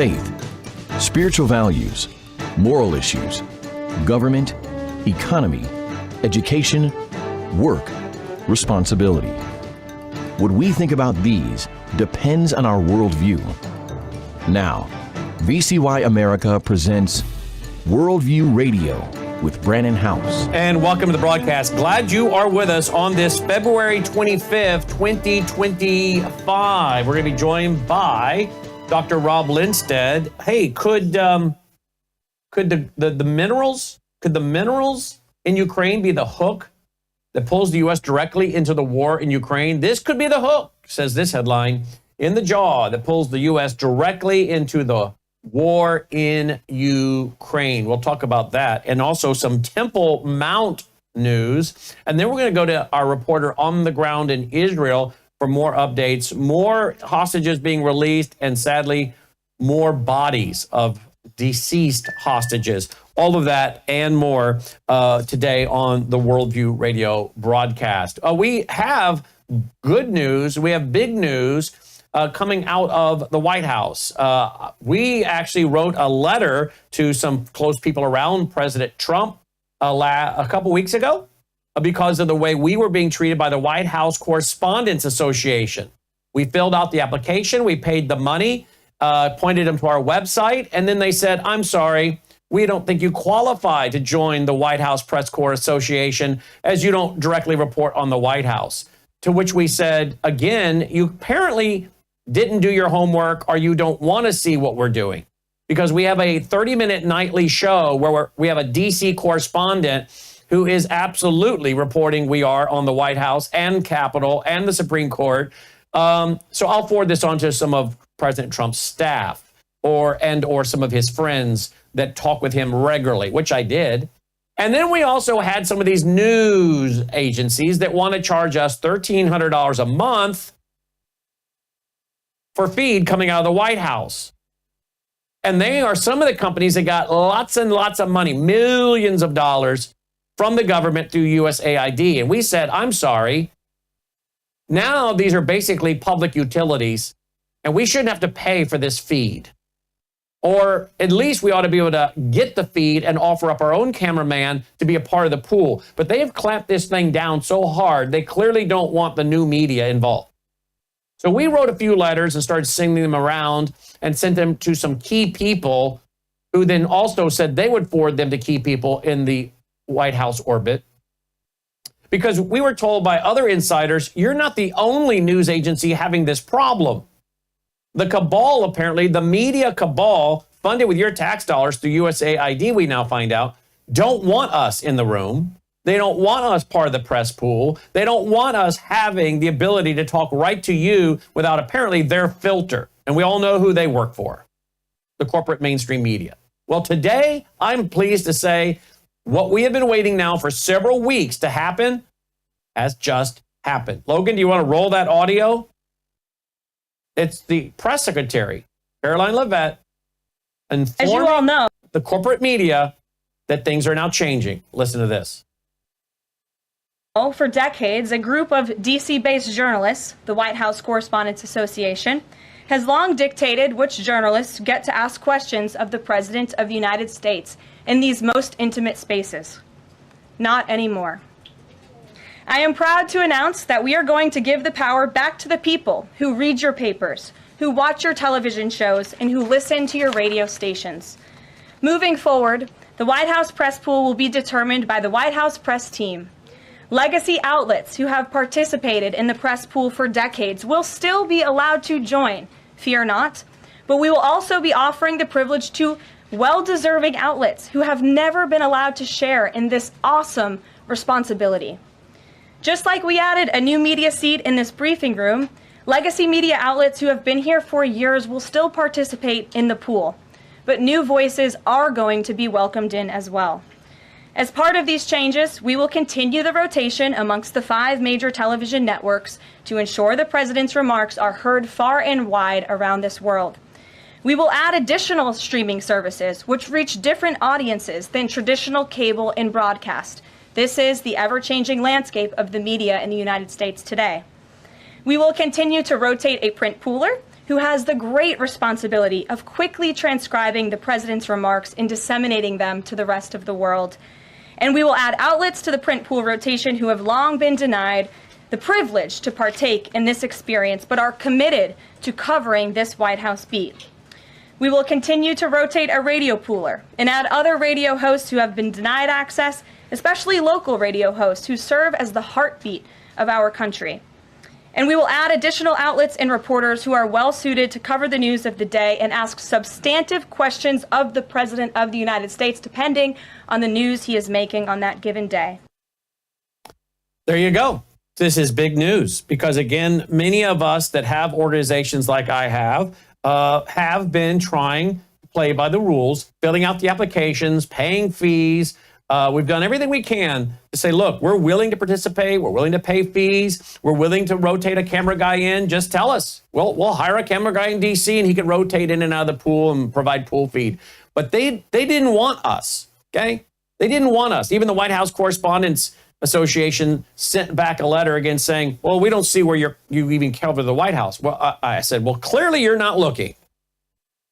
faith, spiritual values, moral issues, government, economy, education, work, responsibility. What we think about these depends on our worldview. Now, VCY America presents Worldview Radio with Brannon House. And welcome to the broadcast. Glad you are with us on this February 25th, 2025. We're going to be joined by Dr. Rob Lindsted. Hey, could the minerals in Ukraine be the hook that pulls the U.S. directly into the war in Ukraine? This could be the hook, says this headline, in the jaw that pulls the U.S. directly into the war in Ukraine. We'll talk about that and also some Temple Mount news. And then we're going to go to our reporter on the ground in Israel for more updates, more hostages being released, and sadly, more bodies of deceased hostages. All of that and more today on the Worldview Radio broadcast. We have good news. We have big news coming out of the White House. We actually wrote a letter to some close people around President Trump a couple weeks ago because of the way we were being treated by the White House Correspondents Association. We filled out the application, we paid the money, pointed them to our website, and then they said, I'm sorry, we don't think you qualify to join the White House Press Corps Association as you don't directly report on the White House. To which we said, again, you apparently didn't do your homework or you don't want to see what we're doing. Because we have a 30-minute nightly show where we have a DC correspondent who is absolutely reporting we are on the White House and Capitol and the Supreme Court. So I'll forward this on to some of President Trump's staff or some of his friends that talk with him regularly, which I did. And then we also had some of these news agencies that want to charge us $1,300 a month for feed coming out of the White House. And they are some of the companies that got lots and lots of money, millions of dollars from the government through USAID. And we said, I'm sorry. Now these are basically public utilities, and we shouldn't have to pay for this feed. Or at least we ought to be able to get the feed and offer up our own cameraman to be a part of the pool. But they have clamped this thing down so hard, they clearly don't want the new media involved. So we wrote a few letters and started sending them around and sent them to some key people who then also said they would forward them to key people in the White House orbit. Because we were told by other insiders, you're not the only news agency having this problem. The cabal, apparently, the media cabal, funded with your tax dollars through USAID, we now find out, don't want us in the room. They don't want us part of the press pool. They don't want us having the ability to talk right to you without apparently their filter. And we all know who they work for, the corporate mainstream media. Well, today, I'm pleased to say what we have been waiting now for several weeks to happen has just happened. Logan, do you want to roll that audio? It's the press secretary, Caroline Leavitt, informing the corporate media that things are now changing. Listen to this. For decades, a group of DC-based journalists, the White House Correspondents Association, has long dictated which journalists get to ask questions of the President of the United States in these most intimate spaces. Not anymore. I am proud to announce that we are going to give the power back to the people who read your papers, who watch your television shows, and who listen to your radio stations. Moving forward, the White House press pool will be determined by the White House press team. Legacy outlets who have participated in the press pool for decades will still be allowed to join, fear not, but we will also be offering the privilege to well-deserving outlets who have never been allowed to share in this awesome responsibility. Just like we added a new media seat in this briefing room, legacy media outlets who have been here for years will still participate in the pool, but new voices are going to be welcomed in as well. As part of these changes, we will continue the rotation amongst the 5 major television networks to ensure the president's remarks are heard far and wide around this world. We will add additional streaming services which reach different audiences than traditional cable and broadcast. This is the ever-changing landscape of the media in the United States today. We will continue to rotate a print pooler who has the great responsibility of quickly transcribing the president's remarks and disseminating them to the rest of the world. And we will add outlets to the print pool rotation who have long been denied the privilege to partake in this experience, but are committed to covering this White House beat. We will continue to rotate a radio pooler and add other radio hosts who have been denied access, especially local radio hosts who serve as the heartbeat of our country. And we will add additional outlets and reporters who are well suited to cover the news of the day and ask substantive questions of the President of the United States, depending on the news he is making on that given day. There you go. This is big news because, again, many of us that have organizations like I have been trying to play by the rules, filling out the applications, paying fees. We've done everything we can to say, look, we're willing to participate. We're willing to pay fees. We're willing to rotate a camera guy in. Just tell us. We'll hire a camera guy in D.C. and he can rotate in and out of the pool and provide pool feed. But they didn't want us, okay? They didn't want us. Even the White House Correspondents Association sent back a letter again saying, well, we don't see where you even cover the White House. Well, I said, well, clearly you're not looking.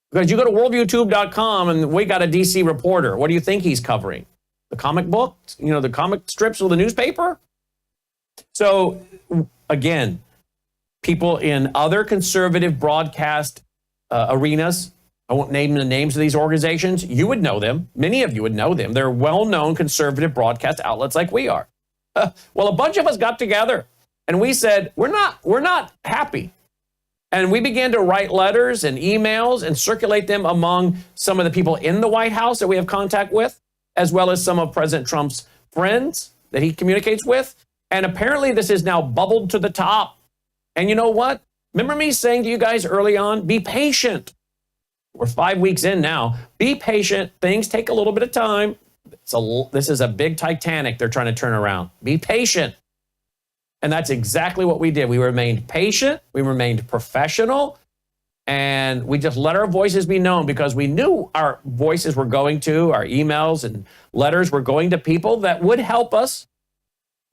Because you go to worldviewtube.com and we got a D.C. reporter. What do you think he's covering? The comic book, the comic strips of the newspaper. So again, people in other conservative broadcast arenas, I won't name the names of these organizations. You would know them. Many of you would know them. They're well-known conservative broadcast outlets like we are. Well, a bunch of us got together and we said, we're not happy. And we began to write letters and emails and circulate them among some of the people in the White House that we have contact with, as well as some of President Trump's friends that he communicates with. And apparently this is now bubbled to the top. And you know what? Remember me saying to you guys early on, be patient. We're 5 weeks in now. Be patient. Things take a little bit of time. This is a big Titanic they're trying to turn around. Be patient. And that's exactly what we did. We remained patient. We remained professional. And we just let our voices be known because we knew our voices were going to, our emails and letters were going to people that would help us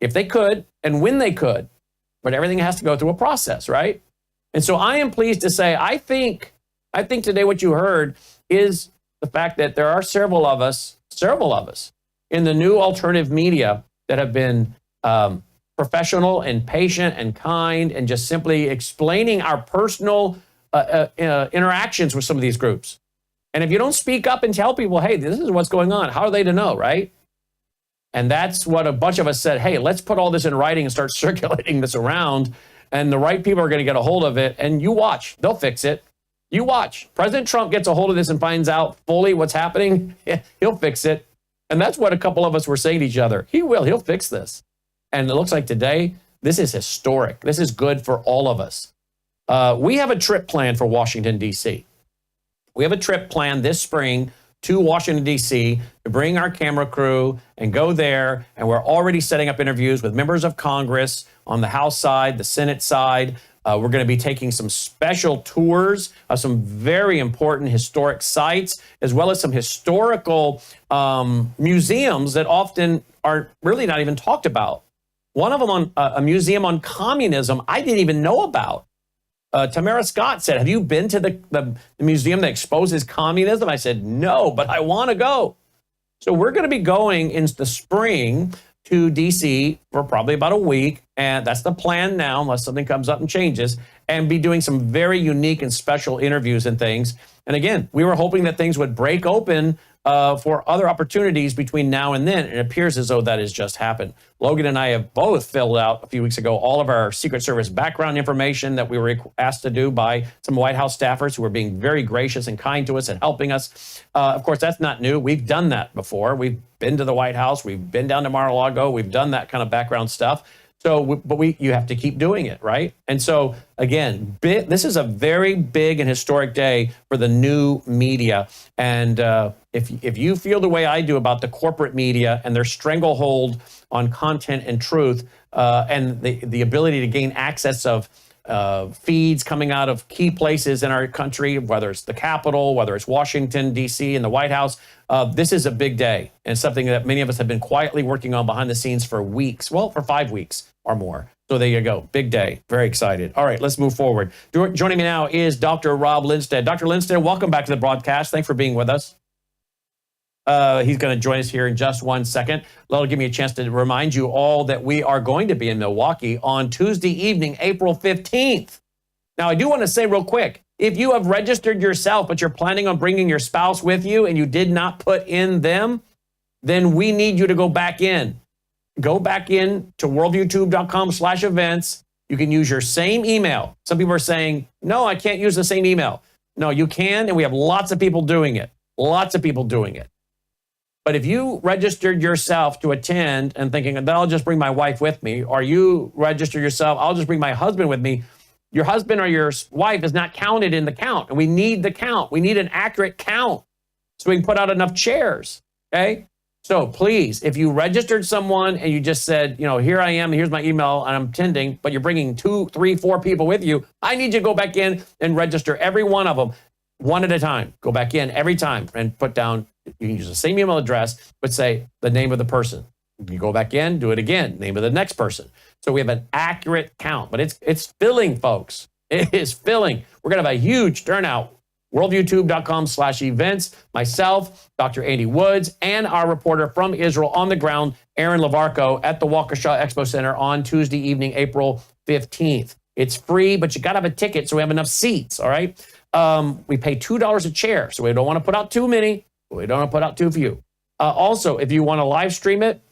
if they could and when they could. But everything has to go through a process, right? And so I am pleased to say, I think today what you heard is the fact that there are several of us in the new alternative media that have been professional and patient and kind and just simply explaining our personal interactions with some of these groups. And if you don't speak up and tell people, hey, this is what's going on, how are they to know, right? And that's what a bunch of us said, hey, let's put all this in writing and start circulating this around. And the right people are going to get a hold of it. And you watch, they'll fix it. You watch. President Trump gets a hold of this and finds out fully what's happening. He'll fix it. And that's what a couple of us were saying to each other. He'll fix this. And it looks like today, this is historic. This is good for all of us. We have a trip planned for Washington, D.C. We have a trip planned this spring to Washington, D.C. to bring our camera crew and go there. And we're already setting up interviews with members of Congress on the House side, the Senate side. We're going to be taking some special tours of some very important historic sites, as well as some historical museums that often are really not even talked about. One of them on a museum on communism I didn't even know about. Tamara Scott said, have you been to the museum that exposes communism? I said, no, but I want to go. So we're going to be going in the spring to D.C. for probably about a week. And that's the plan now, unless something comes up and changes, and be doing some very unique and special interviews and things. And again, we were hoping that things would break open for other opportunities between now and then. It appears as though that has just happened. Logan and I have both filled out a few weeks ago all of our Secret Service background information that we were asked to do by some White House staffers who were being very gracious and kind to us and helping us. Of course, that's not new. We've done that before. We've been to the White House. We've been down to Mar-a-Lago. We've done that kind of background stuff. So, you have to keep doing it, right? And so, again, this is a very big and historic day for the new media. And if you feel the way I do about the corporate media and their stranglehold on content and truth, and the ability to gain access of feeds coming out of key places in our country, whether it's the Capitol, whether it's Washington, D.C., and the White House. This is a big day and something that many of us have been quietly working on behind the scenes for weeks, well, for 5 weeks or more. So there you go. Big day. Very excited. All right, let's move forward. Joining me now is Dr. Rob Lindstedt. Dr. Lindstedt, welcome back to the broadcast. Thanks for being with us. He's going to join us here in just 1 second. That'll give me a chance to remind you all that we are going to be in Milwaukee on Tuesday evening, April 15th. Now, I do want to say real quick, if you have registered yourself, but you're planning on bringing your spouse with you and you did not put in them, then we need you to go back in. Go back in to worldviewtube.com/events. You can use your same email. Some people are saying, no, I can't use the same email. No, you can, and we have lots of people doing it. Lots of people doing it. But if you registered yourself to attend and thinking, I'll just bring my wife with me, or you register yourself, I'll just bring my husband with me, your husband or your wife is not counted in the count. And we need the count. We need an accurate count so we can put out enough chairs, okay? So please, if you registered someone and you just said, here I am, here's my email, and I'm attending, but you're bringing 2, 3, 4 people with you, I need you to go back in and register every one of them, one at a time. Go back in every time and put down, you can use the same email address, but say the name of the person. You go back in, do it again, name of the next person. So we have an accurate count, but it's filling, folks. It is filling. We're going to have a huge turnout. worldviewtube.com/events, myself, Dr. Andy Woods, and our reporter from Israel on the ground, Aaron Lavarco, at the Waukesha Expo Center on Tuesday evening, April 15th. It's free, but you got to have a ticket so we have enough seats, all right? We pay $2 a chair, so we don't want to put out too many. We don't want to put out too few. Also, if you want to live stream it,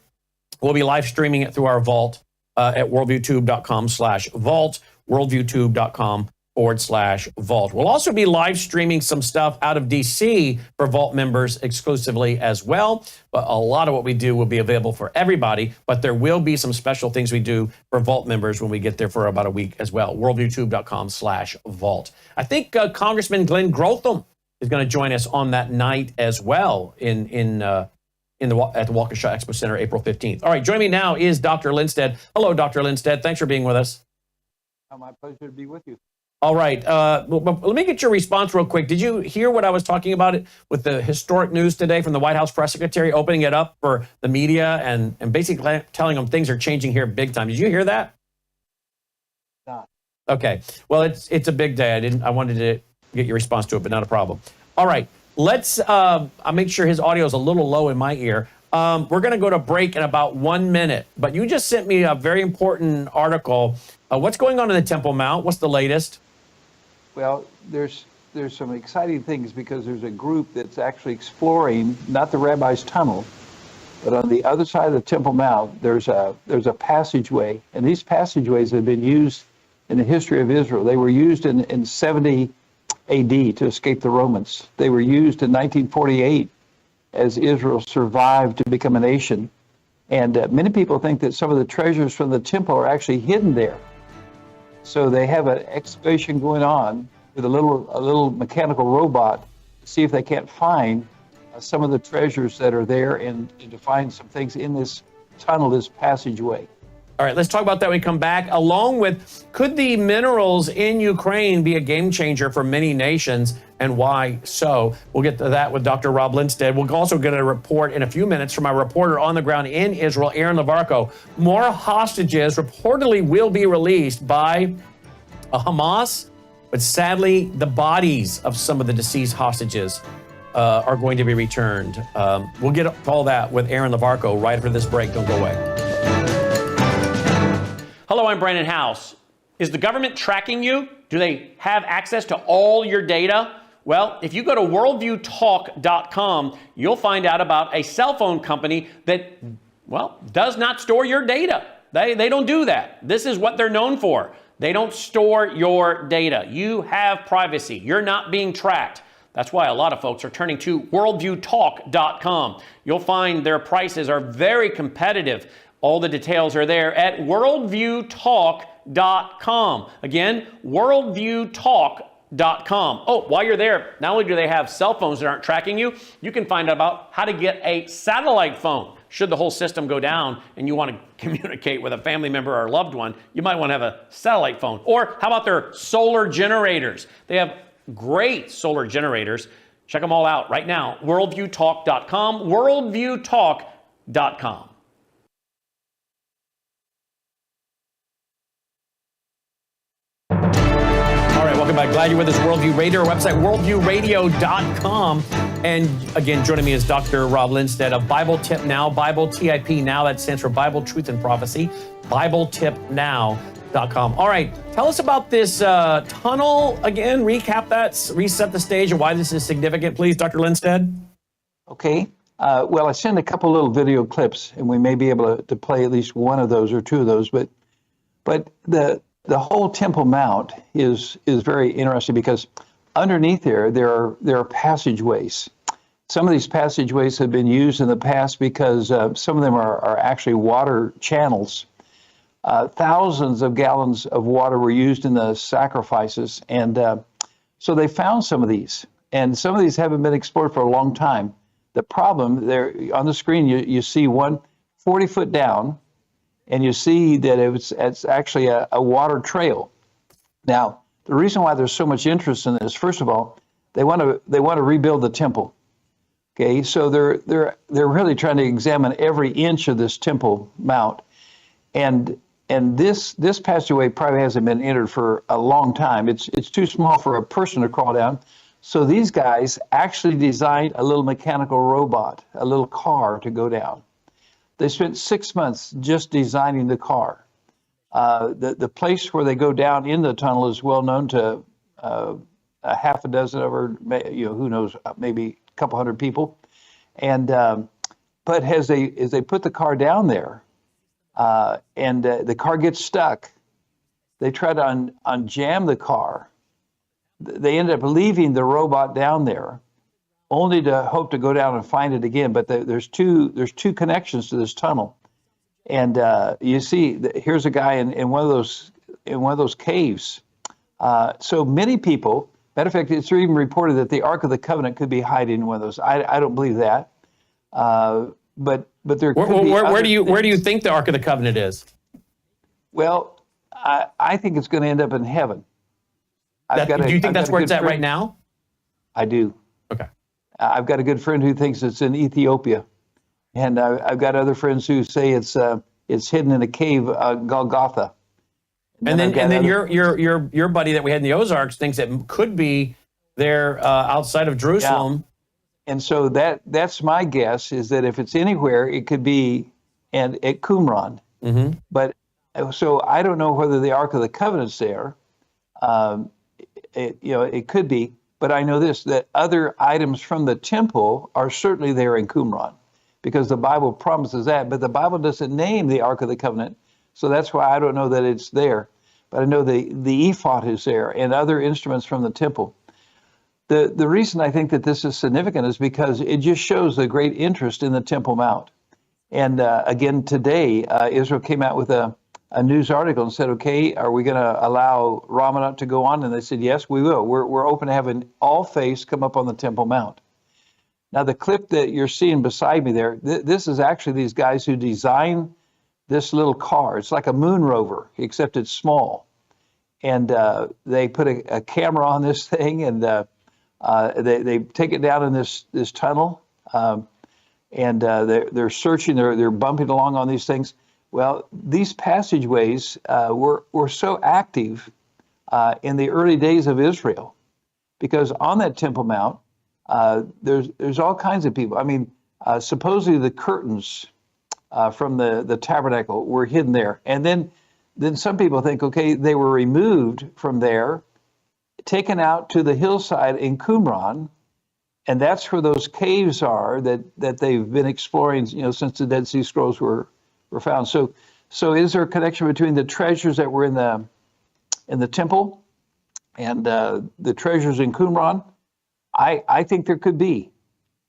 we'll be live streaming it through our vault at worldviewtube.com/vault, worldviewtube.com/vault. We'll also be live streaming some stuff out of DC for Vault members exclusively as well. But a lot of what we do will be available for everybody, but there will be some special things we do for Vault members when we get there for about a week as well. worldviewtube.com/vault. I think Congressman Glenn Grotham is going to join us on that night as well at the Waukesha Expo Center, April 15th. All right, joining me now is Dr. Lindstedt. Hello, Dr. Lindstedt. Thanks for being with us. My pleasure to be with you. All right. Let me get your response real quick. Did you hear what I was talking about with the historic news today from the White House press secretary opening it up for the media and basically telling them things are changing here big time? Did you hear that? Not. Okay. Well, it's a big day. I wanted to get your response to it, but not a problem. All right. Let's I'll make sure his audio is a little low in my ear. We're going to go to break in about 1 minute, but you just sent me a very important article. What's going on in the Temple Mount? What's the latest? Well, there's some exciting things because there's a group that's actually exploring not the Rabbi's Tunnel, but on the other side of the Temple Mount, there's a passageway, and these passageways have been used in the history of Israel. They were used in 70 AD to escape the Romans. They were used in 1948 as Israel survived to become a nation. And many people think that some of the treasures from the temple are actually hidden there. So they have an excavation going on with a little mechanical robot to see if they can't find some of the treasures that are there and to find some things in this tunnel, this passageway. All right, let's talk about that when we come back. Along with, could the minerals in Ukraine be a game changer for many nations, and why so? We'll get to that with Dr. Rob Lindstedt. We'll also get a report in a few minutes from our reporter on the ground in Israel, Aaron Lavarco. More hostages reportedly will be released by Hamas, but sadly, the bodies of some of the deceased hostages are going to be returned. We'll get to all that with Aaron Lavarco right after this break. Don't go away. Hello, I'm Brandon House. Is the government tracking you? Do they have access to all your data? Well, if you go to worldviewtalk.com, you'll find out about a cell phone company that, does not store your data. They don't do that. This is what they're known for. They don't store your data. You have privacy. You're not being tracked. That's why a lot of folks are turning to worldviewtalk.com. You'll find their prices are very competitive. All the details are there at worldviewtalk.com. Again, worldviewtalk.com. Oh, while you're there, not only do they have cell phones that aren't tracking you, you can find out about how to get a satellite phone. should the whole system go down and you want to communicate with a family member or a loved one, you might want to have a satellite phone. Or how about their solar generators? They have great solar generators. Check them all out right now. Worldviewtalk.com, worldviewtalk.com. All right, welcome back. Glad you're with us. Worldview Radio, our website, worldviewradio.com. And again, joining me is Dr. Rob Lindstedt of Bible Tip Now, Bible TIP Now. That stands for Bible Truth and Prophecy, BibleTipNow.com. All right, tell us about this tunnel again. Recap that, reset the stage, and why this is significant, please, Dr. Lindstedt. Okay. Well, I sent a couple little video clips, and we may be able to play at least one of those or two of those. But the whole Temple Mount is very interesting because underneath there are passageways. Some of these passageways have been used in the past because some of them are actually water channels. Thousands of gallons of water were used in the sacrifices, and so they found some of these, and some of these haven't been explored for a long time. The problem there on the screen, you see one 40 foot down, and you see that it's actually a water trail. Now, the reason why there's so much interest in this, first of all, they want to rebuild the temple. Okay, so they're really trying to examine every inch of this Temple Mount, and this passageway probably hasn't been entered for a long time. It's too small for a person to crawl down. So these guys actually designed a little mechanical robot, a little car to go down. They spent 6 months just designing the car. The place where they go down in the tunnel is well known to a half a dozen or who knows, maybe a couple hundred people. And but as they put the car down there, and the car gets stuck, they try to unjam the car. They end up leaving the robot down there, only to hope to go down and find it again. But there's two connections to this tunnel, and you see here's a guy in one of those caves. So many people. Matter of fact, it's even reported that the Ark of the Covenant could be hiding in one of those. I don't believe that, but there. Where do you think the Ark of the Covenant is? Well, I think it's going to end up in heaven. Do you think that's where it's at right now? I do. Okay. I've got a good friend who thinks it's in Ethiopia, and I've got other friends who say it's hidden in a cave, Golgotha. And then your buddy that we had in the Ozarks thinks it could be there outside of Jerusalem. Yeah. And so that's my guess, is that if it's anywhere, it could be at Qumran. Mm-hmm. But so I don't know whether the Ark of the Covenant's there. It could be, but I know this, that other items from the temple are certainly there in Qumran, because the Bible promises that, but the Bible doesn't name the Ark of the Covenant, so that's why I don't know that it's there. But I know the ephod is there and other instruments from the temple. The reason I think that this is significant is because it just shows the great interest in the Temple Mount. And again, today, Israel came out with a news article and said, okay, are we going to allow Ramadan to go on? And they said, yes, we will. We're open to having all faiths come up on the Temple Mount. Now, the clip that you're seeing beside me there, this is actually these guys who designed this little car. It's like a moon rover, except it's small. And they put a camera on this thing, and they take it down in this tunnel, and they're searching, they're bumping along on these things. Well, these passageways were so active in the early days of Israel, because on that Temple Mount, there's all kinds of people. I mean, supposedly the curtains from the tabernacle were hidden there. And then some people think, okay, they were removed from there, taken out to the hillside in Qumran, and that's where those caves are that they've been exploring, since the Dead Sea Scrolls were found. So is there a connection between the treasures that were in the temple and the treasures in Qumran? I think there could be,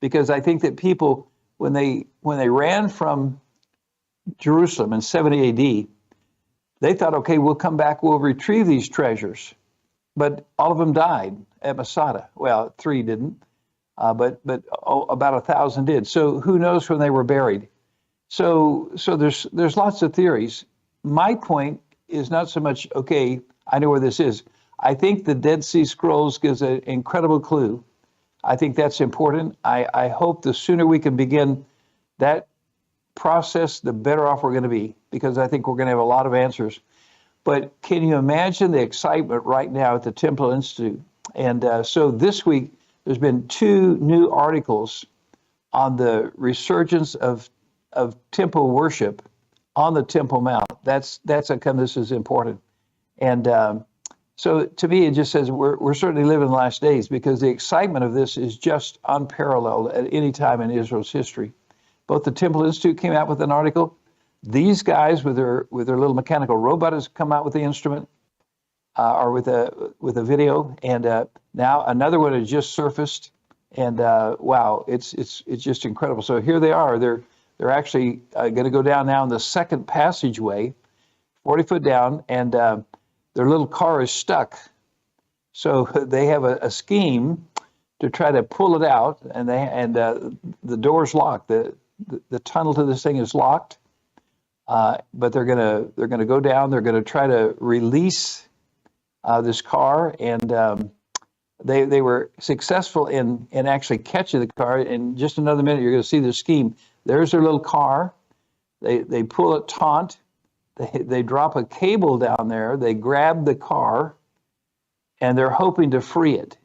because I think that people, when they ran from Jerusalem in 70 AD, they thought, okay, we'll come back, we'll retrieve these treasures. But all of them died at Masada. Well, 3 didn't, but about 1,000 did. So who knows when they were buried? So there's lots of theories. My point is not so much, okay, I know where this is. I think the Dead Sea Scrolls gives an incredible clue. I think that's important. I hope the sooner we can begin that process, the better off we're going to be, because I think we're going to have a lot of answers. But can you imagine the excitement right now at the Temple Institute? And so this week, there's been 2 new articles on the resurgence of temple worship on the Temple Mount. That's this is important. And so to me, it just says we're certainly living the last days, because the excitement of this is just unparalleled at any time in Israel's history. Both the Temple Institute came out with an article. These guys with their little mechanical robot has come out with the instrument, or with a video, and now another one has just surfaced, and wow, it's just incredible. So here they are. They're actually going to go down now in the second passageway, 40 foot down, and their little car is stuck. So they have a scheme to try to pull it out, and the door's locked. The tunnel to this thing is locked, but they're gonna go down. They're gonna try to release this car, and they were successful in actually catching the car. In just another minute, you're going to see the scheme. There's their little car. They pull it taut. They drop a cable down there. They grab the car, and they're hoping to free it.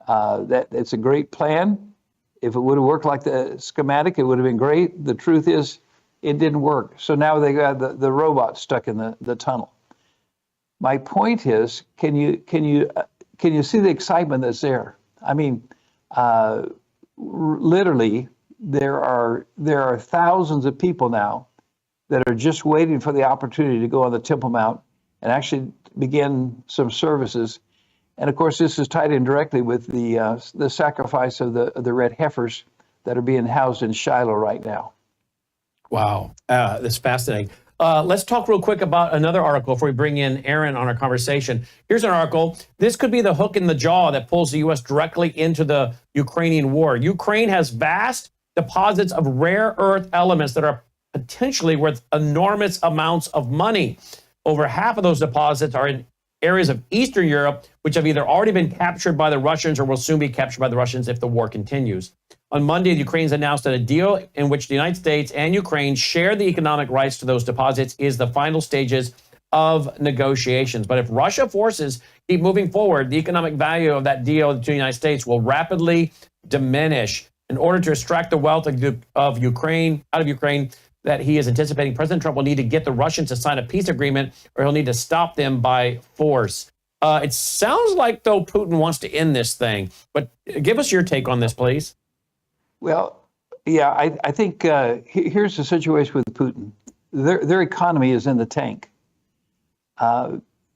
It's a great plan. If it would have worked like the schematic, it would have been great. The truth is, it didn't work. So now they got the robot stuck in the tunnel. My point is, can you see the excitement that's there? I mean, literally, there are thousands of people now that are just waiting for the opportunity to go on the Temple Mount and actually begin some services. And of course, this is tied in directly with the sacrifice of the red heifers that are being housed in Shiloh right now. Wow, that's fascinating. Let's talk real quick about another article before we bring in Aaron on our conversation. Here's an article. This could be the hook in the jaw that pulls the U.S. directly into the Ukrainian war. Ukraine has vast deposits of rare earth elements that are potentially worth enormous amounts of money. Over half of those deposits are in areas of Eastern Europe, which have either already been captured by the Russians or will soon be captured by the Russians if the war continues. On Monday, the Ukrainians announced that a deal in which the United States and Ukraine share the economic rights to those deposits is the final stages of negotiations. But if Russia forces keep moving forward, the economic value of that deal to the United States will rapidly diminish. In order to extract the wealth of Ukraine out of Ukraine that he is anticipating, President Trump will need to get the Russians to sign a peace agreement, or he'll need to stop them by force. It sounds like, though, Putin wants to end this thing. But give us your take on this, please. Well, yeah, I think here's the situation with Putin. Their economy is in the tank.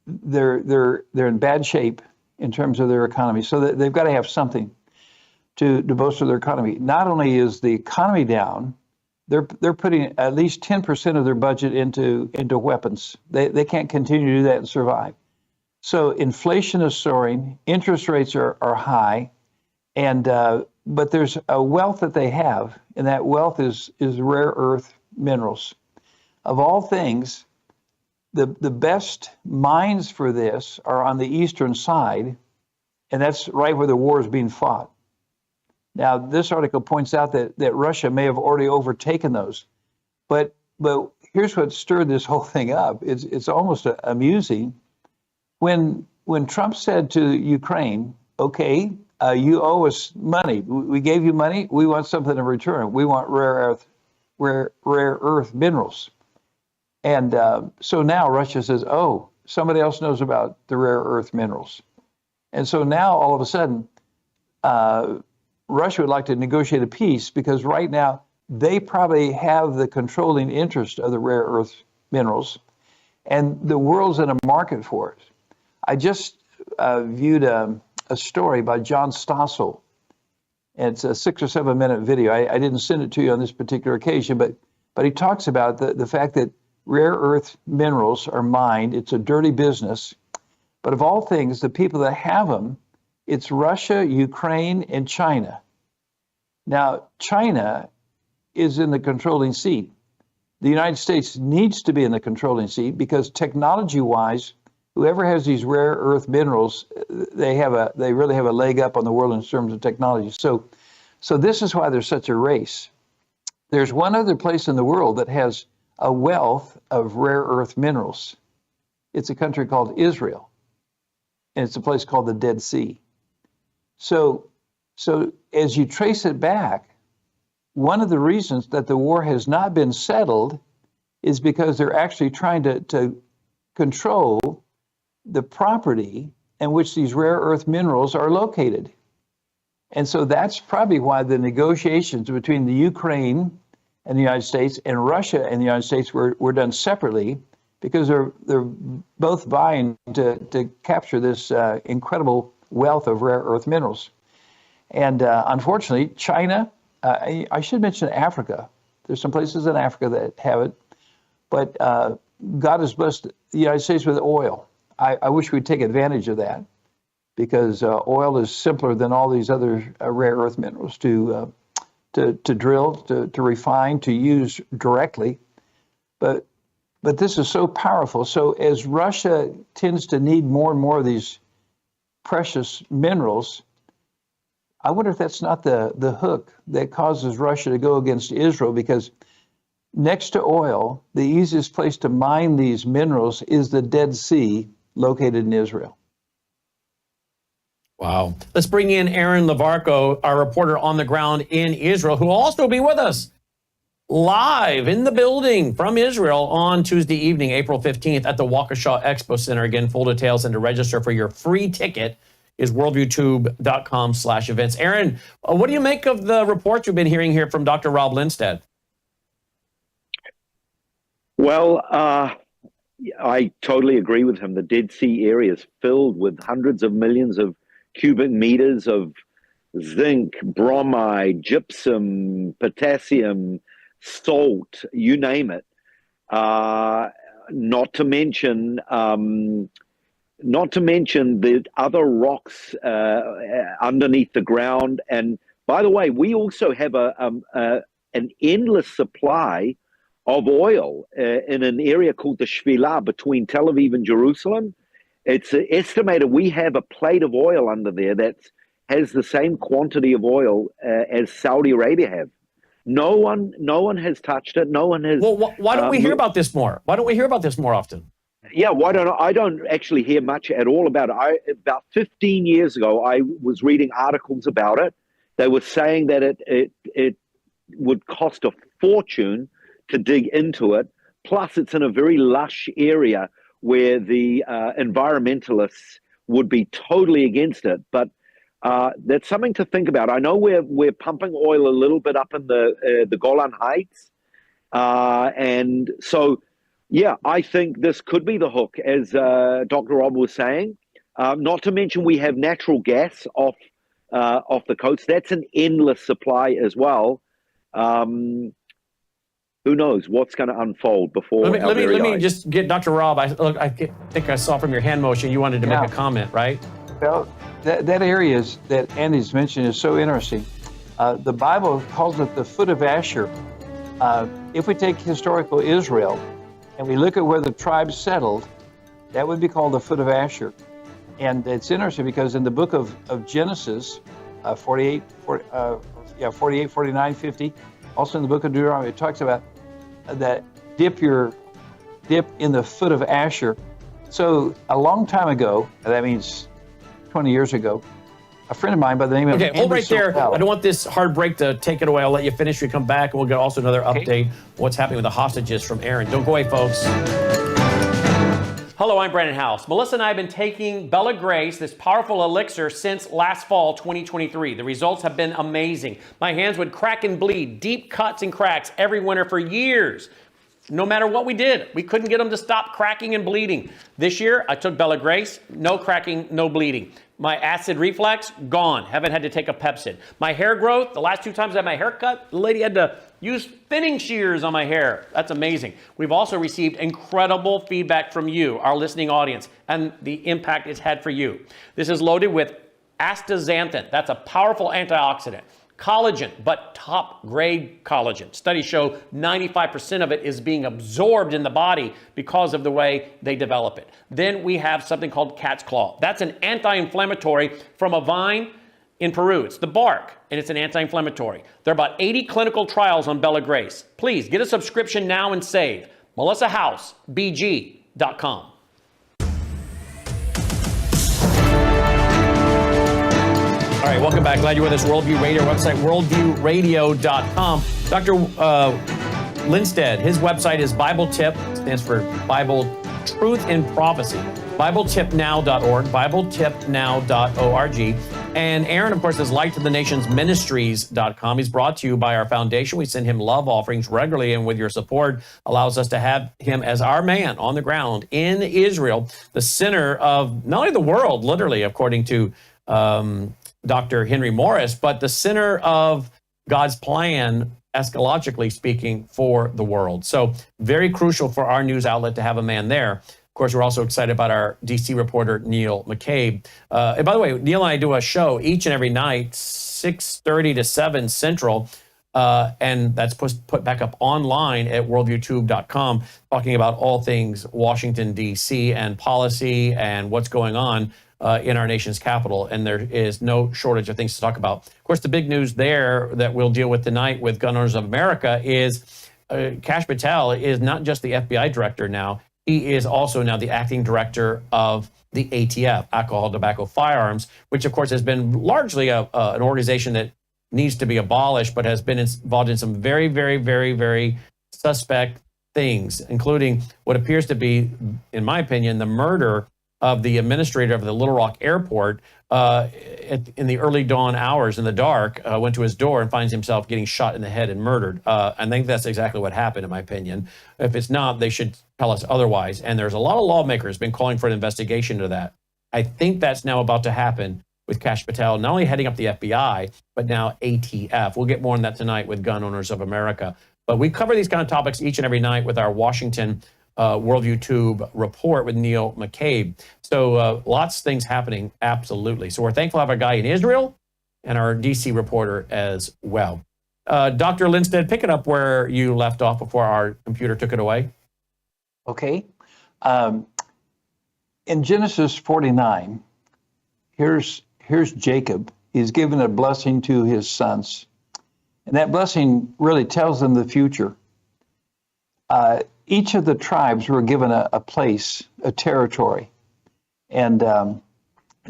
They're in bad shape in terms of their economy, so they've got to have something to bolster their economy. Not only is the economy down, they're putting at least 10% of their budget into weapons. They can't continue to do that and survive. So inflation is soaring, interest rates are high, and but there's a wealth that they have, and that wealth is rare earth minerals. Of all things, the best mines for this are on the eastern side, and that's right where the war is being fought. Now, this article points out that Russia may have already overtaken those, but here's what stirred this whole thing up. It's almost amusing. When Trump said to Ukraine, "Okay, you owe us money. We gave you money. We want something in return. We want rare earth minerals," and so now Russia says, "Oh, somebody else knows about the rare earth minerals," and so now all of a sudden, Russia would like to negotiate a peace because right now they probably have the controlling interest of the rare earth minerals, and the world's in a market for it. I just viewed a story by John Stossel. It's a 6 or 7 minute video. I didn't send it to you on this particular occasion, but he talks about the fact that rare earth minerals are mined. It's a dirty business, but of all things, the people that have them, it's Russia, Ukraine, and China. Now, China is in the controlling seat. The United States needs to be in the controlling seat because technology-wise, whoever has these rare earth minerals, they really have a leg up on the world in terms of technology. So this is why there's such a race. There's one other place in the world that has a wealth of rare earth minerals. It's a country called Israel, and it's a place called the Dead Sea. So as you trace it back, one of the reasons that the war has not been settled is because they're actually trying to control the property in which these rare earth minerals are located. And so that's probably why the negotiations between the Ukraine and the United States and Russia and the United States were done separately, because they're both vying to capture this incredible wealth of rare earth minerals. And unfortunately, China, I should mention Africa. There's some places in Africa that have it, but God has blessed the United States with oil. I wish we'd take advantage of that, because oil is simpler than all these other rare earth minerals to drill, to refine, to use directly. But this is so powerful. So as Russia tends to need more and more of these precious minerals, I wonder if that's not the hook that causes Russia to go against Israel, because next to oil, the easiest place to mine these minerals is the Dead Sea, located in Israel. Wow. Let's bring in Aaron Lavarco, our reporter on the ground in Israel, who will also be with us live in the building from Israel on Tuesday evening, April 15th at the Waukesha Expo Center. Again, full details and to register for your free ticket is worldviewtube.com/events. Aaron, what do you make of the reports you've been hearing here from Dr. Rob Lindstedt? Well, I totally agree with him. The Dead Sea area is filled with hundreds of millions of cubic meters of zinc, bromide, gypsum, potassium, salt, you name it. Not to mention the other rocks underneath the ground. And by the way, we also have an endless supply of oil in an area called the Shvilah between Tel Aviv and Jerusalem. It's estimated we have a plate of oil under there that has the same quantity of oil as Saudi Arabia have. No one has touched it. No one has. Well, why don't we hear about this more? Why don't we hear about this more often? Yeah, I don't actually hear much at all about it. About 15 years ago, I was reading articles about it. They were saying that it would cost a fortune to dig into it. Plus, it's in a very lush area where the environmentalists would be totally against it. But that's something to think about. I know we're pumping oil a little bit up in the Golan Heights, and so yeah, I think this could be the hook, as Dr. Rob was saying. Not to mention we have natural gas off the coast. That's an endless supply as well. Who knows what's going to unfold before? Let me just get Dr. Rob. I think I saw from your hand motion you wanted to make a comment, right? Well, that area that Andy's mentioned is so interesting. The Bible calls it the foot of Asher. If we take historical Israel and we look at where the tribes settled, that would be called the foot of Asher. And it's interesting because in the book of Genesis, 48, 49, 50, also in the book of Deuteronomy, it talks about that dip in the foot of Asher. So a long time ago, that means 20 years ago, a friend of mine by the name of hold right there. I don't want this hard break to take it away. I'll let you finish. We come back and we'll get also another update what's happening with the hostages from Aaron. Don't go away, folks. Hello, I'm Brandon House. Melissa and I have been taking Bella Grace, this powerful elixir, since last fall, 2023. The results have been amazing. My hands would crack and bleed, deep cuts and cracks every winter for years. No matter what we did, we couldn't get them to stop cracking and bleeding. This year, I took Bella Grace, no cracking, no bleeding. My acid reflux, gone. Haven't had to take a Pepsid. My hair growth, the last 2 times I had my hair cut, the lady had to use thinning shears on my hair. That's amazing. We've also received incredible feedback from you, our listening audience, and the impact it's had for you. This is loaded with astaxanthin. That's a powerful antioxidant. Collagen, but top grade collagen. Studies show 95% of it is being absorbed in the body because of the way they develop it. Then we have something called cat's claw. That's an anti-inflammatory from a vine in Peru. It's the bark, and it's an anti-inflammatory. There are about 80 clinical trials on Bella Grace. Please get a subscription now and save. MelissaHousebg.com. All right, welcome back. Glad you're with us. Worldview Radio, website worldviewradio.com. Dr. Lindstedt, his website is Bible Tip, stands for Bible Truth in Prophecy. BibleTipNow.org, BibleTipNow.org. And Aaron, of course, is Light to the Nations Ministries.com. He's brought to you by our foundation. We send him love offerings regularly, and with your support, allows us to have him as our man on the ground in Israel, the center of not only the world, literally, according to Dr. Henry Morris, but the center of God's plan, eschatologically speaking, for the world. So very crucial for our news outlet to have a man there. Of course, we're also excited about our DC reporter, Neil McCabe. And by the way, Neil and I do a show each and every night, 6:30 to 7 Central, and that's put back up online at worldviewtube.com, talking about all things Washington, D.C. and policy and what's going on in our nation's capital, and there is no shortage of things to talk about. Of course, the big news there that we'll deal with tonight with Gun Owners of America is Kash Patel is not just the FBI director now, he is also now the acting director of the ATF, Alcohol, Tobacco, Firearms, which of course has been largely an organization that needs to be abolished, but has been involved in some very, very, very, very suspect things, including what appears to be, in my opinion, the murder of the administrator of the Little Rock Airport in the early dawn hours in the dark, went to his door and finds himself getting shot in the head and murdered. I think that's exactly what happened, in my opinion. If it's not, they should tell us otherwise. And there's a lot of lawmakers been calling for an investigation into that. I think that's now about to happen with Kash Patel, not only heading up the FBI, but now ATF. We'll get more on that tonight with Gun Owners of America. But we cover these kind of topics each and every night with our Washington Worldview Tube report with Neil McCabe. So lots of things happening, absolutely. So we're thankful to have a guy in Israel and our DC reporter as well. Dr. Lindstedt, pick it up where you left off before our computer took it away. Okay. In Genesis 49, here's Jacob. He's given a blessing to his sons. And that blessing really tells them the future. Each of the tribes were given a place, a territory. And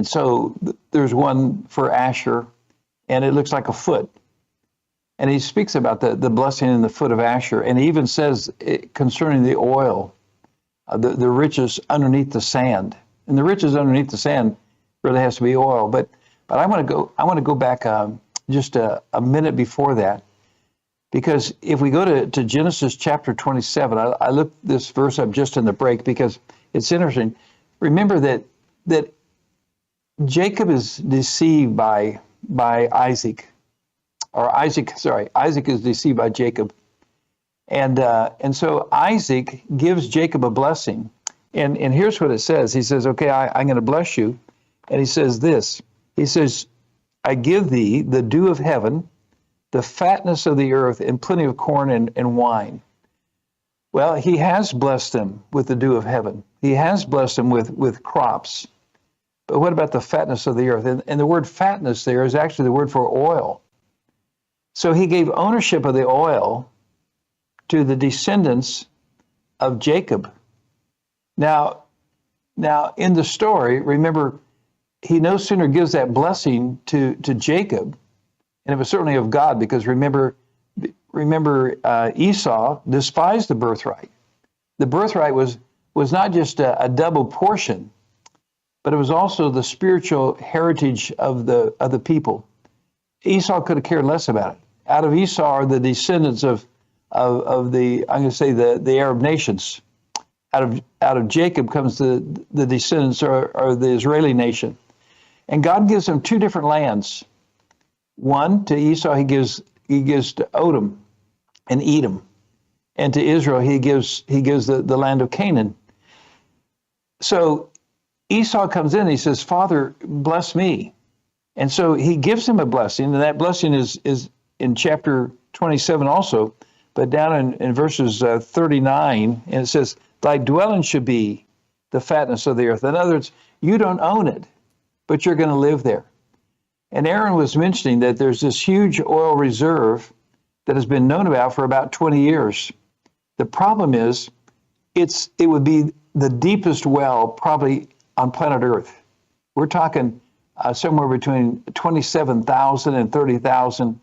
so there's one for Asher, and it looks like a foot. And he speaks about the blessing in the foot of Asher. And he even says concerning the oil, the riches underneath the sand. And the riches underneath the sand really has to be oil. But I want to go back just a minute before that. Because if we go to Genesis chapter 27, I looked this verse up just in the break because it's interesting. Remember that Jacob is deceived by Isaac, Isaac is deceived by Jacob. And so Isaac gives Jacob a blessing. And here's what it says. He says, okay, I'm going to bless you. And he says this. He says, I give thee the dew of heaven, the fatness of the earth, and plenty of corn and wine. Well, he has blessed them with the dew of heaven. He has blessed them with crops. But what about the fatness of the earth? And the word fatness there is actually the word for oil. So he gave ownership of the oil to the descendants of Jacob. Now in the story, remember, he no sooner gives that blessing to Jacob, and it was certainly of God, because remember, Esau despised the birthright. The birthright was not just a double portion, but it was also the spiritual heritage of the people. Esau could have cared less about it. Out of Esau are the descendants of the, I'm going to say, the Arab nations. Out of Jacob comes the descendants are the Israeli nation. And God gives them two different lands. One, to Esau, he gives to Odom and Edom. And to Israel, he gives the land of Canaan. So Esau comes in and he says, Father, bless me. And so he gives him a blessing, and that blessing is in chapter 27 also, but down in verses 39, and it says, thy dwelling should be the fatness of the earth. In other words, you don't own it, but you're going to live there. And Aaron was mentioning that there's this huge oil reserve that has been known about for about 20 years. The problem is, it would be the deepest well probably on planet Earth. We're talking somewhere between 27,000 and 30,000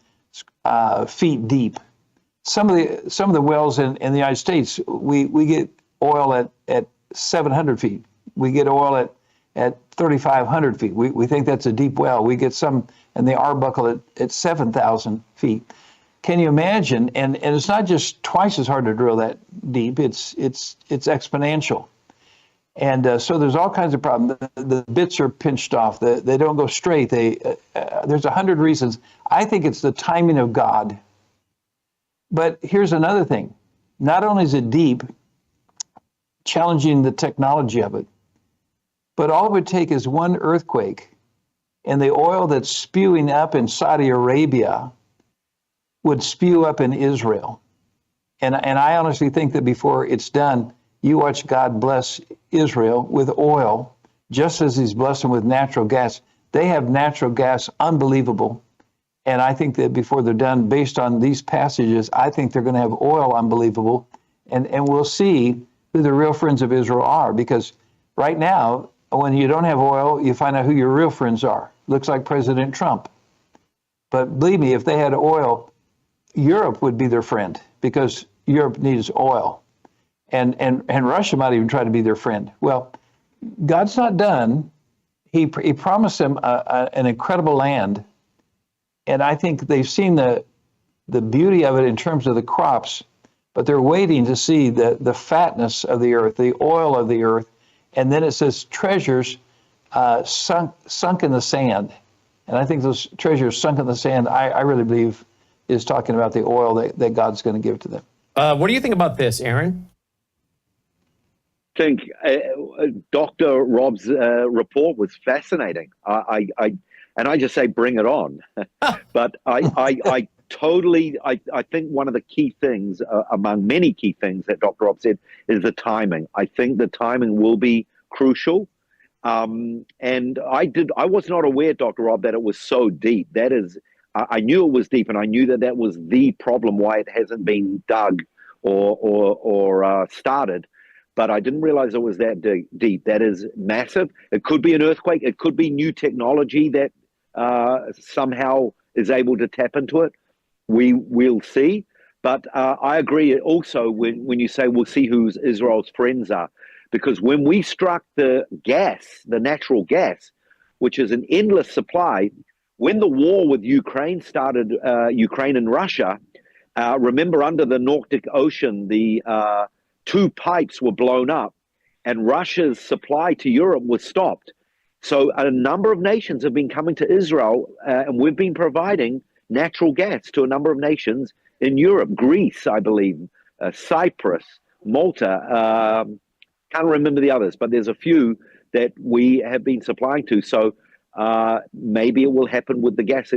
feet deep. Some of the wells in the United States, we get oil at 700 feet. We get oil at 3,500 feet. We think that's a deep well. We get some in the Arbuckle at 7,000 feet. Can you imagine? And it's not just twice as hard to drill that deep. It's exponential. And so there's all kinds of problems. The bits are pinched off. They don't go straight. There's 100 reasons. I think it's the timing of God. But here's another thing. Not only is it deep, challenging the technology of it, but all it would take is one earthquake, and the oil that's spewing up in Saudi Arabia would spew up in Israel. And I honestly think that before it's done, you watch God bless Israel with oil, just as he's blessed them with natural gas. They have natural gas, unbelievable. And I think that before they're done, based on these passages, I think they're going to have oil, unbelievable. And we'll see who the real friends of Israel are. Because right now, when you don't have oil, you find out who your real friends are. Looks like President Trump. But believe me, if they had oil, Europe would be their friend, because Europe needs oil. And Russia might even try to be their friend. Well, God's not done. He promised them an incredible land. And I think they've seen the beauty of it in terms of the crops, but they're waiting to see the fatness of the earth, the oil of the earth. And then it says treasures sunk in the sand. And I think those treasures sunk in the sand, I really believe, is talking about the oil that God's going to give to them. What do you think about this, Aaron? I think Dr. Rob's report was fascinating. I just say, bring it on. But I totally think one of the key things, among many key things that Dr. Rob said, is the timing. I think the timing will be crucial. And I was not aware, Dr. Rob, that it was so deep. That is, I knew it was deep, and I knew that was the problem why it hasn't been dug or started. But I didn't realize it was that deep. That is massive. It could be an earthquake. It could be new technology that somehow is able to tap into it. We'll see. But I agree also when you say we'll see who Israel's friends are. Because when we struck the natural gas, which is an endless supply, when the war with Ukraine started, Ukraine and Russia, remember under the Nordic Ocean, the 2 pipes were blown up and Russia's supply to Europe was stopped. So a number of nations have been coming to Israel, and we've been providing natural gas to a number of nations in Europe. Greece, I believe, Cyprus, Malta, can't remember the others, but there's a few that we have been supplying to. So maybe it will happen with the gas.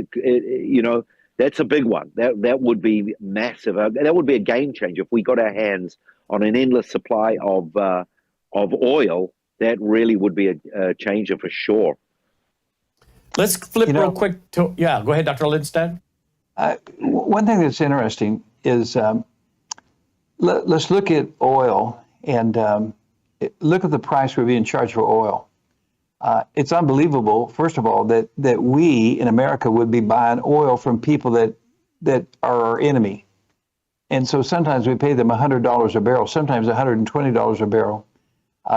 That's a big one. That would be massive. That would be a game changer if we got our hands on an endless supply of oil. That really would be a changer for sure. Let's flip real quick to, go ahead, Dr. Lindstedt. One thing that's interesting is let's look at oil and look at the price we're being charged for oil. It's unbelievable, first of all, that we in America would be buying oil from people that are our enemy. And so sometimes we pay them $100 a barrel, sometimes $120 a barrel.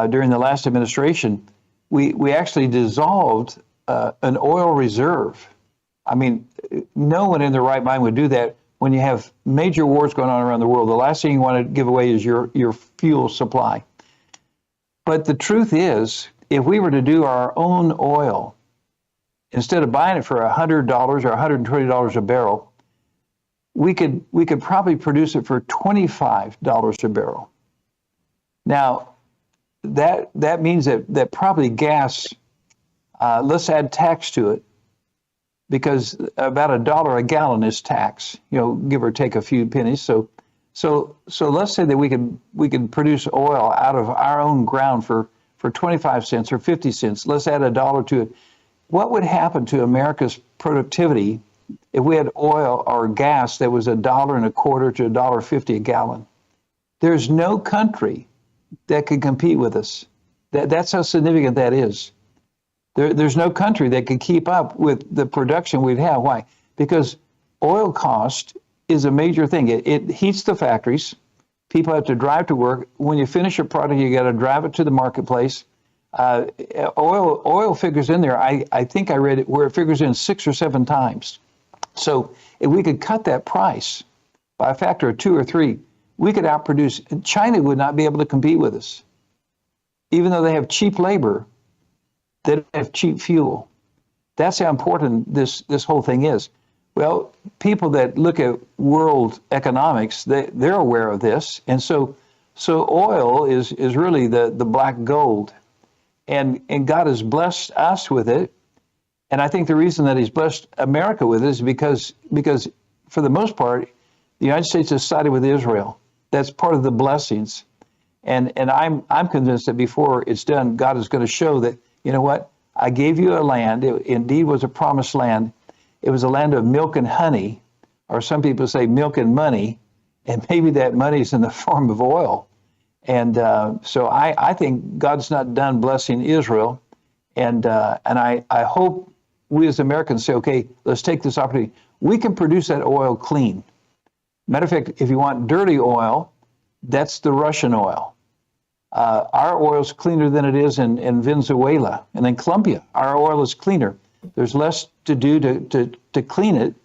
During the last administration, we actually dissolved an oil reserve. I mean, no one in their right mind would do that when you have major wars going on around the world. The last thing you want to give away is your fuel supply. But the truth is, if we were to do our own oil, instead of buying it for $100 or $120 a barrel, we could probably produce it for $25 a barrel. Now, that means that probably gas, let's add tax to it, because about $1 a gallon is tax, give or take a few pennies. So let's say that we can produce oil out of our own ground for 25 cents or 50 cents. Let's add $1 to it. What would happen to America's productivity if we had oil or gas that was $1.25 to $1.50 a gallon? There's no country that could compete with us. That's how significant that is. There's no country that could keep up with the production we'd have. Why? Because oil cost is a major thing. It heats the factories. People have to drive to work. When you finish a product, you got to drive it to the marketplace. Oil figures in there. I think I read it where it figures in 6 or 7 times. So if we could cut that price by a factor of 2 or 3, we could outproduce. China would not be able to compete with us. Even though they have cheap labor, they don't have cheap fuel. That's how important this whole thing is. Well, people that look at world economics, they're aware of this. And so oil is really the black gold. And God has blessed us with it. And I think the reason that he's blessed America with it is because for the most part, the United States has sided with Israel. That's part of the blessings. And I'm convinced that before it's done, God is going to show that, you know what, I gave you a land. It indeed was a promised land. It was a land of milk and honey, or some people say milk and money, and maybe that money is in the form of oil. And so I think God's not done blessing Israel. And I hope we as Americans say, okay, let's take this opportunity. We can produce that oil clean. Matter of fact, if you want dirty oil, that's the Russian oil. Our oil is cleaner than it is in Venezuela and in Colombia. Our oil is cleaner. There's less to do to clean it.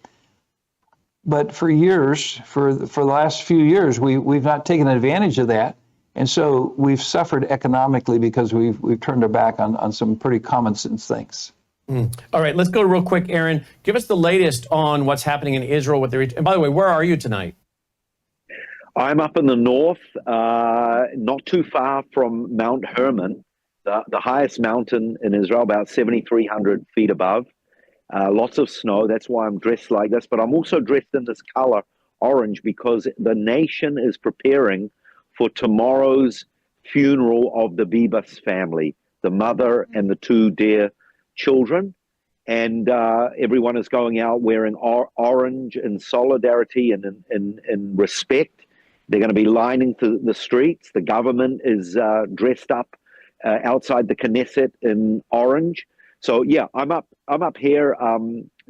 But for years, for the last few years, we've not taken advantage of that. And so we've suffered economically because we've turned our back on some pretty common sense things. All right, let's go real quick, Aaron. Give us the latest on what's happening in Israel with the. And by the way, where are you tonight? I'm up in the north, not too far from Mount Hermon, the highest mountain in Israel, about 7,300 feet above. Lots of snow. That's why I'm dressed like this. But I'm also dressed in this color, orange, because the nation is preparing for tomorrow's funeral of the Bibas family, the mother and the 2 dear children. And everyone is going out wearing orange in solidarity and in respect. They're going to be lining the streets. The government is dressed up outside the Knesset in orange. So yeah, I'm up here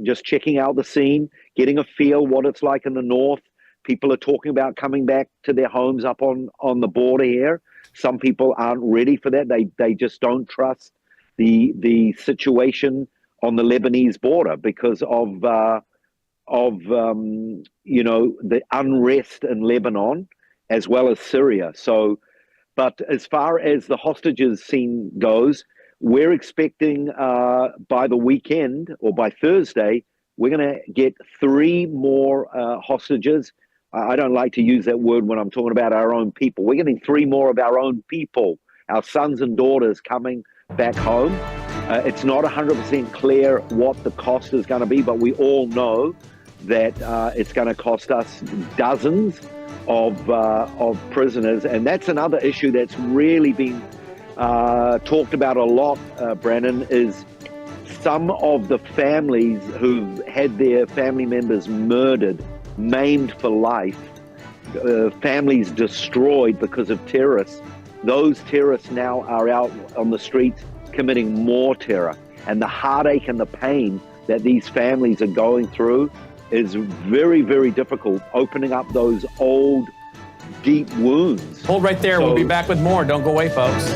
just checking out the scene, getting a feel what it's like in the north. People are talking about coming back to their homes up on the border here. Some people aren't ready for that. They just don't trust the situation on the Lebanese border because of the unrest in Lebanon as well as Syria. So, but as far as the hostages scene goes, we're expecting by the weekend or by Thursday, we're going to get 3 more hostages. I don't like to use that word when I'm talking about our own people. We're getting 3 more of our own people, our sons and daughters coming back home. It's not 100% clear what the cost is going to be, but we all know that it's going to cost us dozens of prisoners. And that's another issue that's really been talked about a lot, Brandon, is some of the families who've had their family members murdered, maimed for life, families destroyed because of terrorists. Those terrorists now are out on the streets committing more terror. And the heartache and the pain that these families are going through is very, very difficult, opening up those old, deep wounds. Hold right there. We'll be back with more. Don't go away, folks.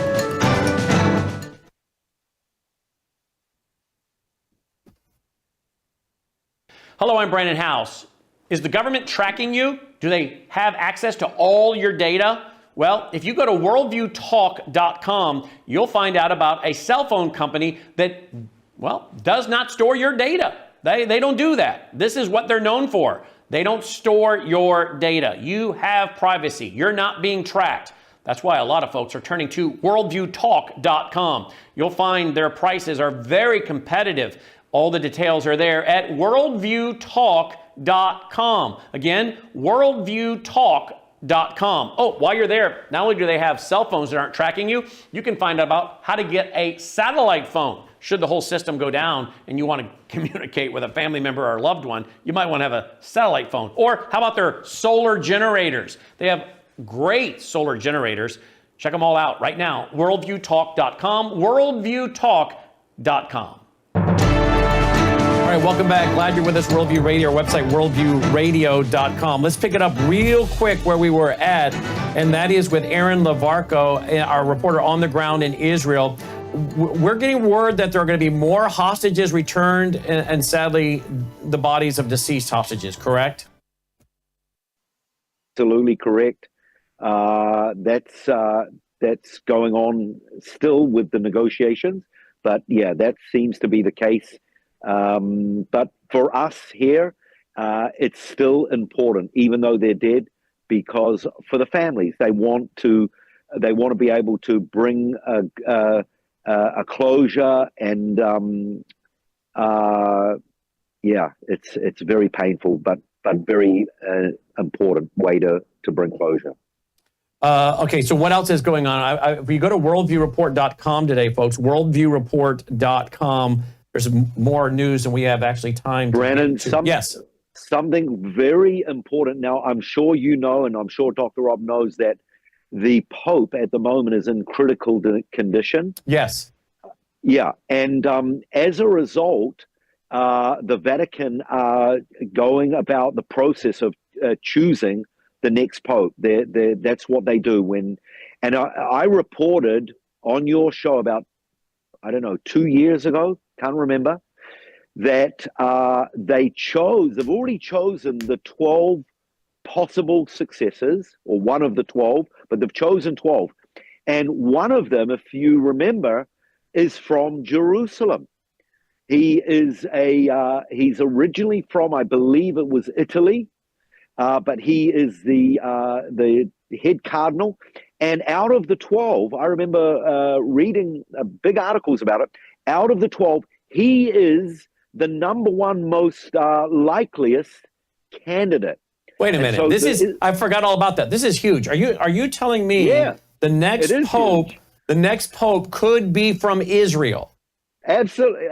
Hello, I'm Brandon House. Is the government tracking you? Do they have access to all your data? Well, if you go to worldviewtalk.com, you'll find out about a cell phone company that, well, does not store your data. They don't do that. This is what they're known for. They don't store your data. You have privacy. You're not being tracked. That's why a lot of folks are turning to worldviewtalk.com. You'll find their prices are very competitive All the details are there at worldviewtalk.com. Again, worldviewtalk.com. Oh, while you're there, not only do they have cell phones that aren't tracking you, you can find out about how to get a satellite phone. Should the whole system go down and you want to communicate with a family member or a loved one, you might want to have a satellite phone. Or how about their solar generators? They have great solar generators. Check them all out right now. Worldviewtalk.com, worldviewtalk.com. All right, welcome back. Glad you're with us. Worldview Radio, our website, worldviewradio.com. Let's pick it up real quick where we were at, and that is with Aaron Lavarco, our reporter on the ground in Israel. We're getting word that there are going to be more hostages returned and sadly, the bodies of deceased hostages, correct? Absolutely correct. That's going on still with the negotiations, but yeah, that seems to be the case. But for us here, it's still important, even though they're dead, because for the families, they want to be able to bring a closure, and it's very painful, but very important way to bring closure. Okay, so what else is going on? If you go to worldviewreport.com today, folks, worldviewreport.com, there's more news than we have actually time to Brandon, get to. Yes. Something very important. Now, I'm sure you know, and I'm sure Dr. Rob knows, that the Pope at the moment is in critical condition. Yes. Yeah, and as a result, the Vatican are going about the process of choosing the next Pope. That's what they do. And I reported on your show about, 2 years ago, can't remember, that they've already chosen the 12 possible successors, or one of the 12, but they've chosen 12. And one of them, if you remember, is from Jerusalem. He is he's originally from, I believe it was Italy, but he is the head cardinal. And out of the 12, I remember reading big articles about it. Out of the 12, he is the number one most likeliest candidate. Wait a minute. So I forgot all about that. This is huge. Are you telling me the next pope could be from Israel? Absolutely.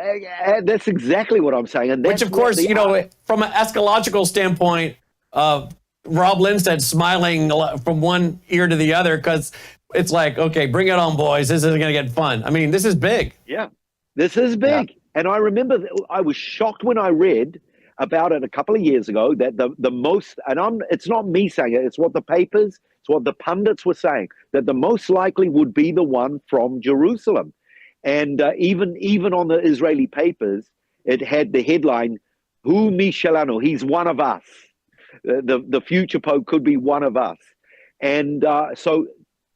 That's exactly what I'm saying. And which, of course, from an eschatological standpoint, Rob Lindstead smiling from one ear to the other, because it's like, okay, bring it on, boys. This is going to get fun. I mean, this is big. Yeah, this is big. Yeah. And I remember I was shocked when I read about it a couple of years ago that the most, and it's not me saying it, it's what the papers, it's what the pundits were saying, that the most likely would be the one from Jerusalem. And even on the Israeli papers, it had the headline, Hu Mishalanu, he's one of us. The future Pope could be one of us. And so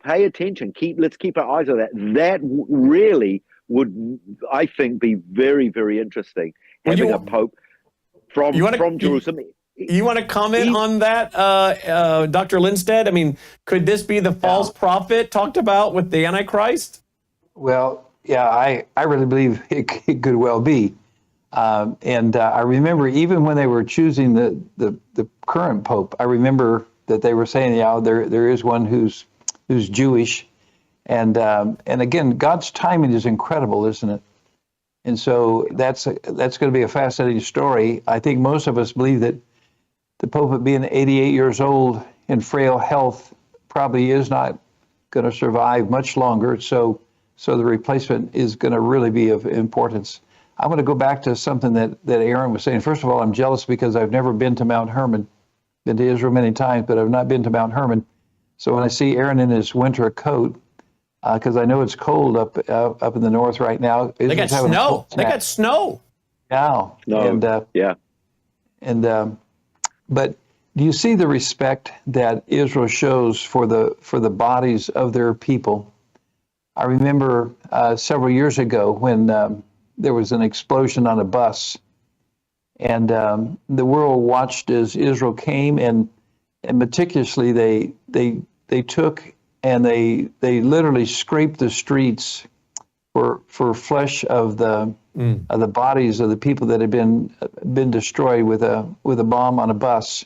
pay attention. Let's keep our eyes on that. That really would, I think, be very, very interesting, having a Pope from Jerusalem. You want to comment on that, Dr. Lindstead? I mean, could this be the false prophet talked about with the Antichrist? Well, yeah, I really believe it could well be. And I remember even when they were choosing the current Pope, I remember that they were saying, there is one who's Jewish. And again, God's timing is incredible, isn't it? And so that's going to be a fascinating story. I think most of us believe that the Pope, being 88 years old in frail health, probably is not going to survive much longer. So the replacement is going to really be of importance. I'm going to go back to something that Aaron was saying. First of all, I'm jealous because I've never been to Mount Hermon. Been to Israel many times, but I've not been to Mount Hermon. So when I see Aaron in his winter coat, because I know it's cold up in the north right now. They got snow. They got snow. Yeah. No. But do you see the respect that Israel shows for the bodies of their people? I remember several years ago when there was an explosion on a bus, and the world watched as Israel came, and meticulously they took and they literally scraped the streets for flesh of the bodies of the people that had been destroyed with a bomb on a bus.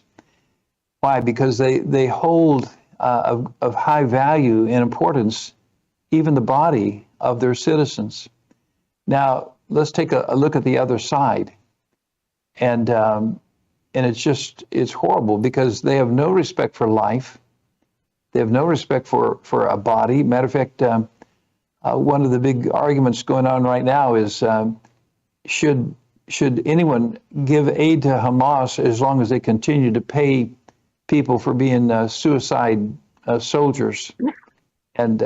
Why? Because they hold of high value and importance even the body of their citizens. Now let's take a look at the other side, and it's horrible because they have no respect for life. They have no respect for a body. Matter of fact, one of the big arguments going on right now is should anyone give aid to Hamas as long as they continue to pay people for being suicide soldiers, and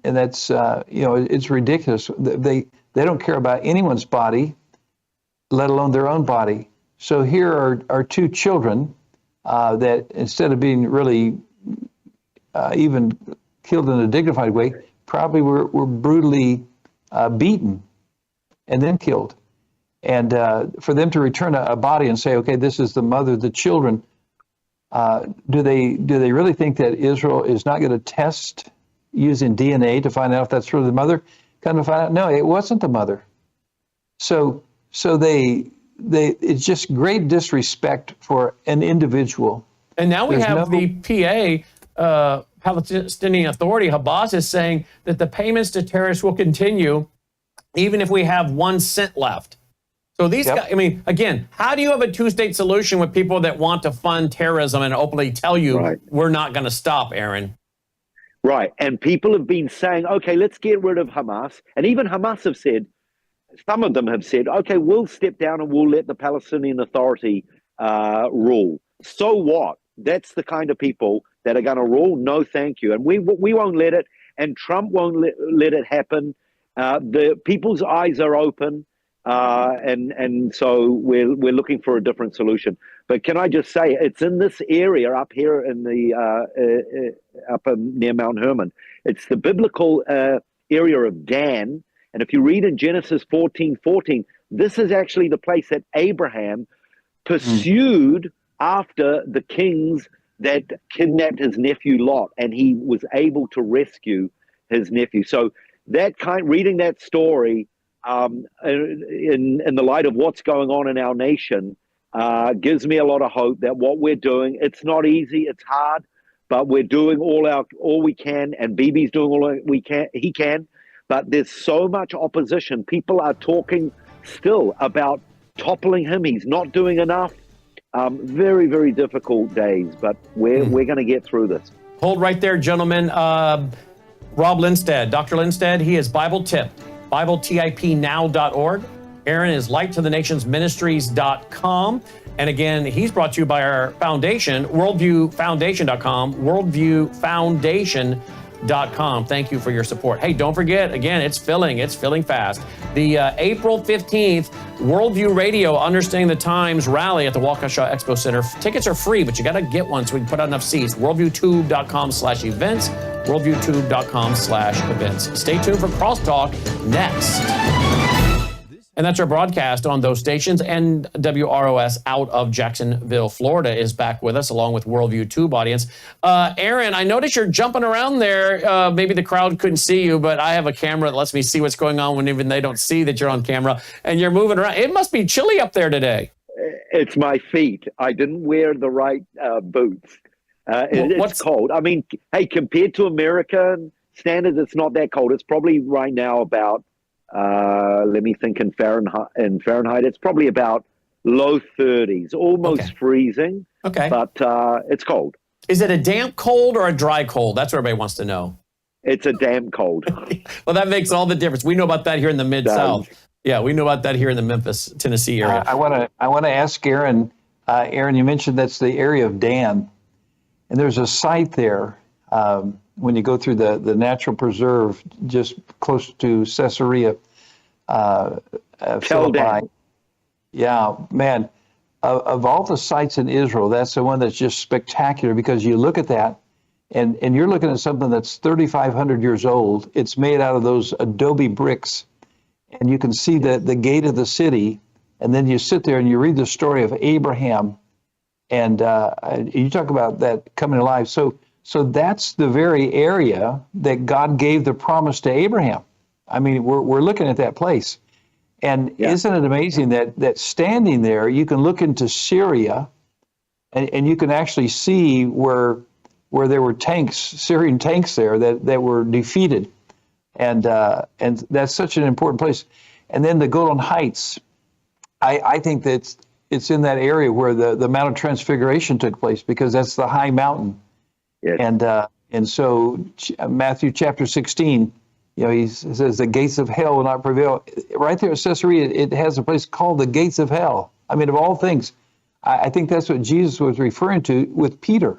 that's it's ridiculous. They don't care about anyone's body, let alone their own body. So here are two children that instead of being really even killed in a dignified way, probably were brutally beaten and then killed. And for them to return a body and say, okay, this is the mother of the children, do they really think that Israel is not going to test using DNA to find out if that's really the mother? Kind of find out, no, it wasn't the mother. So it's just great disrespect for an individual. And now we have the PA, Palestinian Authority, Hamas, is saying that the payments to terrorists will continue even if we have 1 cent left. So these guys, I mean, again, how do you have a two-state solution with people that want to fund terrorism and openly tell you we're not going to stop, Aaron? Right. And people have been saying, okay, let's get rid of Hamas. And even Hamas have said, some of them have said, okay, we'll step down and we'll let the Palestinian Authority rule. So what? That's the kind of people that are going to rule. No, thank you. And we won't let it. And Trump won't let it happen. The people's eyes are open. And so we're looking for a different solution. But can I just say, it's in this area up here in the up near Mount Hermon. It's the biblical area of Dan. And if you read in Genesis 14:14, this is actually the place that Abraham pursued after the kings that kidnapped his nephew Lot, and he was able to rescue his nephew. So reading that story in the light of what's going on in our nation gives me a lot of hope that what we're doing, it's not easy, it's hard, but we're doing all we can, and BB's doing all he can. But there's so much opposition. People are talking still about toppling him. He's not doing enough. Very, very difficult days, but we're going to get through this. Hold right there, gentlemen. Rob Lindstedt, Dr. Lindstedt, he is Bible Tip, BibleTipNow.org. Aaron is LightToTheNationsMinistries.com. And again, he's brought to you by our foundation, WorldviewFoundation.com, WorldviewFoundation.com. Thank you for your support. Hey, don't forget, again, it's filling fast. The April 15th Worldview Radio Understanding the Times rally at the Waukesha Expo Center. Tickets are free, but you got to get one so we can put out enough seats. WorldviewTube.com/events, WorldviewTube.com/events. Stay tuned for Crosstalk next. And that's our broadcast on those stations. And WROS out of Jacksonville, Florida is back with us, along with Worldview Tube audience. Aaron, I noticed you're jumping around there. Maybe the crowd couldn't see you, but I have a camera that lets me see what's going on when even they don't see that you're on camera. And you're moving around. It must be chilly up there today. It's my feet. I didn't wear the right boots. It's cold. I mean, hey, compared to American standards, it's not that cold. It's probably right now about let me think in Fahrenheit, it's probably about low 30s, almost freezing. Okay. But it's cold. Is it a damp cold or a dry cold? That's what everybody wants to know. It's a damp cold. Well, that makes all the difference. We know about that here in the Mid-South. Yeah, we know about that here in the Memphis, Tennessee area. I want to ask Aaron. Aaron, you mentioned that's the area of Dan, and there's a site there. When you go through the natural preserve just close to Caesarea Philippi. Yeah, man, of all the sites in Israel, that's the one that's just spectacular, because you look at that and you're looking at something that's 3,500 years old. It's made out of those adobe bricks, and you can see the gate of the city, and then you sit there and you read the story of Abraham, and you talk about that coming alive. So that's the very area that God gave the promise to Abraham. I mean, we're looking at that place. And isn't it amazing that standing there, you can look into Syria and you can actually see where there were tanks, Syrian tanks there that were defeated. And that's such an important place. And then the Golan Heights, I think that it's in that area where the Mount of Transfiguration took place, because that's the high mountain. Yes. And so Matthew chapter 16, he says the gates of hell will not prevail. Right there at Caesarea, it has a place called the gates of hell. I mean, of all things, I think that's what Jesus was referring to with Peter.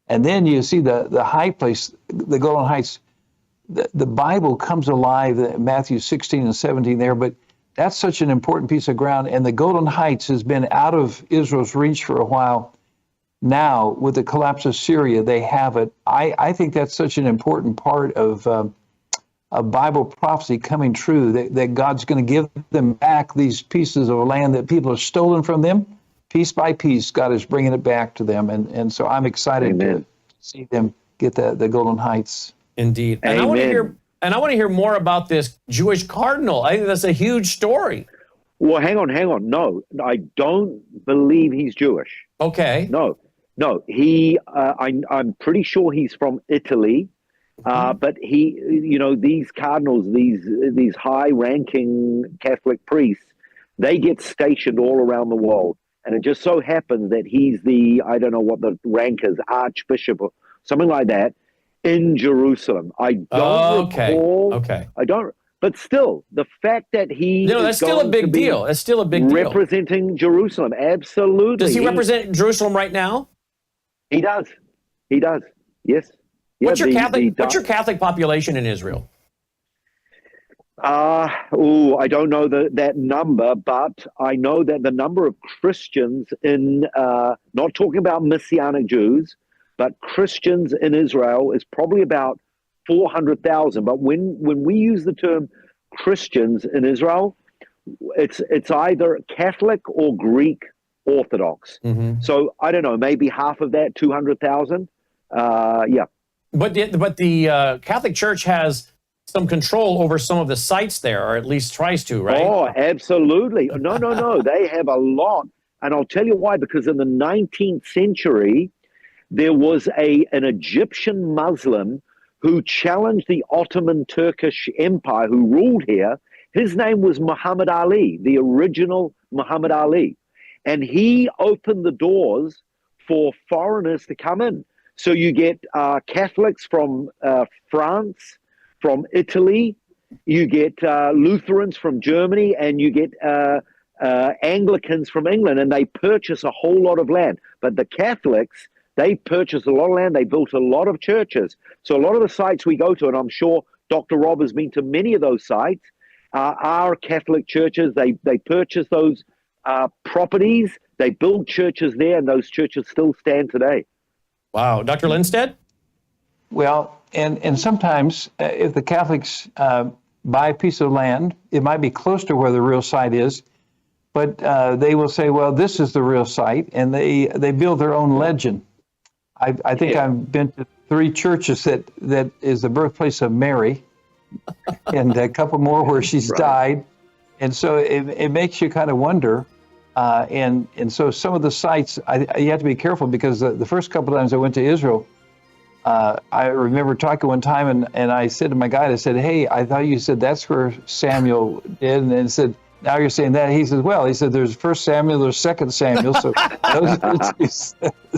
And then you see the high place, the Golan Heights. The Bible comes alive, Matthew 16 and 17 there, but that's such an important piece of ground. And the Golan Heights has been out of Israel's reach for a while. Now, with the collapse of Syria, they have it. I think that's such an important part of Bible prophecy coming true, that God's going to give them back these pieces of land that people have stolen from them. Piece by piece, God is bringing it back to them. And so I'm excited to see them get the Golan Heights. Indeed. And I want to hear more about this Jewish cardinal. I think that's a huge story. Well, hang on. No, I don't believe he's Jewish. Okay. No. He, I'm pretty sure he's from Italy. But he, these cardinals, these high-ranking Catholic priests, they get stationed all around the world. And it just so happens that he's I don't know what the rank is, archbishop or something like that, in Jerusalem. I don't recall. Okay. I don't. But still, the fact that that's still a big deal. It's still a big deal. Representing Jerusalem, absolutely. Does he represent Jerusalem right now? He does. Yes. What's your Catholic population in Israel? I don't know that number, but I know that the number of Christians not talking about Messianic Jews, but Christians in Israel is probably about 400,000. But when we use the term Christians in Israel, it's either Catholic or Greek Orthodox. Mm-hmm. So I don't know, maybe half of that, 200,000. Yeah. But the Catholic Church has some control over some of the sites there, or at least tries to, right? Oh, absolutely. No. They have a lot. And I'll tell you why, because in the 19th century, there was an Egyptian Muslim who challenged the Ottoman Turkish Empire, who ruled here. His name was Muhammad Ali, the original Muhammad Ali. And he opened the doors for foreigners to come in. So you get Catholics from France, from Italy, you get Lutherans from Germany, and you get Anglicans from England, and they purchase a whole lot of land. But the Catholics, they purchased a lot of land, they built a lot of churches. So a lot of the sites we go to, and I'm sure Dr. Rob has been to many of those sites, are Catholic churches. They purchase those properties, they build churches there, and those churches still stand today. Wow. Dr. Lindstedt? Well, and sometimes if the Catholics buy a piece of land, it might be close to where the real site is, but they will say, well, this is the real site, and they build their own legend. I think I've been to 3 churches that is the birthplace of Mary, and a couple more where she's died. And so it makes you kind of wonder. And so some of the sites, you have to be careful, because the first couple of times I went to Israel, I remember talking one time, and I said to my guide, I said, hey, I thought you said that's where Samuel did. And then said, now you're saying that. He said, well, there's 1 Samuel, there's 2 Samuel. So those are the 2.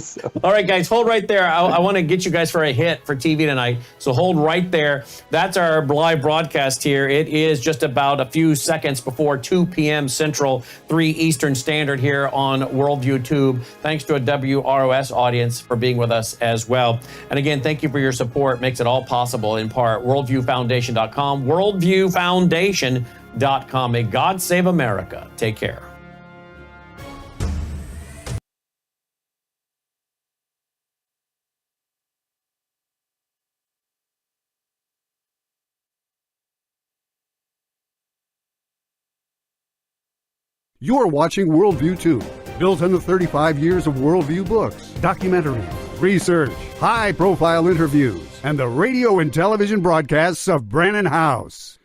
So. All right, guys, hold right there. I want to get you guys for a hit for TV tonight. So hold right there. That's our live broadcast here. It is just about a few seconds before 2 p.m. Central, 3 Eastern Standard here on Worldview Tube. Thanks to a WROS audience for being with us as well. And again, thank you for your support. Makes it all possible in part. WorldviewFoundation.com. WorldviewFoundation.com. May God save America. Take care. You're watching Worldview Tube, built on the 35 years of Worldview books, documentaries, research, high-profile interviews, and the radio and television broadcasts of Brannon House.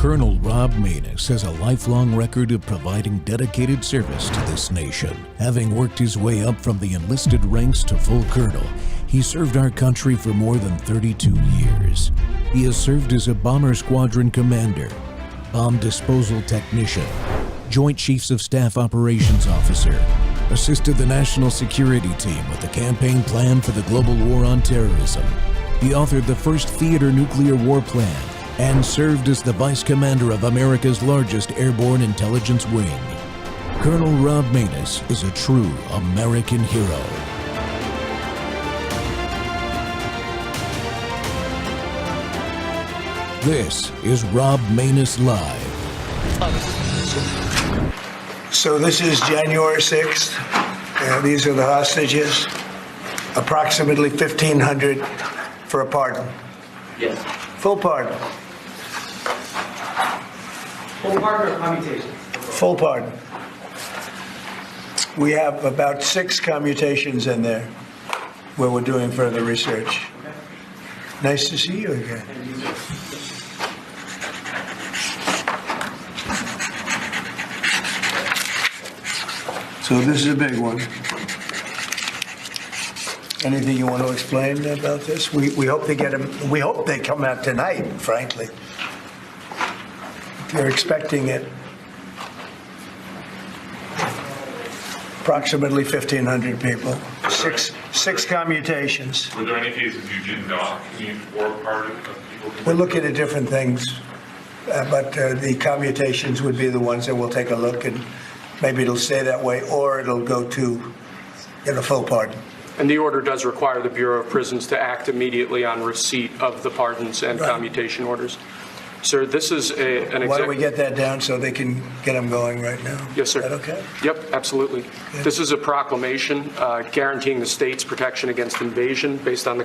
Colonel Rob Maness has a lifelong record of providing dedicated service to this nation. Having worked his way up from the enlisted ranks to full colonel, he served our country for more than 32 years. He has served as a bomber squadron commander, bomb disposal technician, Joint Chiefs of Staff Operations Officer, assisted the National Security Team with the campaign plan for the global war on terrorism. He authored the first theater nuclear war plan and served as the Vice Commander of America's largest airborne intelligence wing. Colonel Rob Maness is a true American hero. This is Rob Maness Live. So this is January 6th. These are the hostages. Approximately 1,500 for a pardon. Yes. Full pardon. Full pardon or commutation? Full pardon. We have about 6 commutations in there where we're doing further research. Okay. Nice to see you again. And you too. So this is a big one. Anything you want to explain about this? We hope they get them. We hope they come out tonight, frankly. They're expecting it. Approximately 1,500 people. Six commutations. Were there any cases you did not commute or pardon of people? We're looking at different things, but the commutations would be the ones that we'll take a look, and maybe it'll stay that way, or it'll go to get a full pardon. And the order does require the Bureau of Prisons to act immediately on receipt of the pardons and commutation orders. Sir, this is an Why don't we get that down so they can get them going right now? Yes, sir. Is that okay? Yep, absolutely. This is a proclamation guaranteeing the state's protection against invasion based on the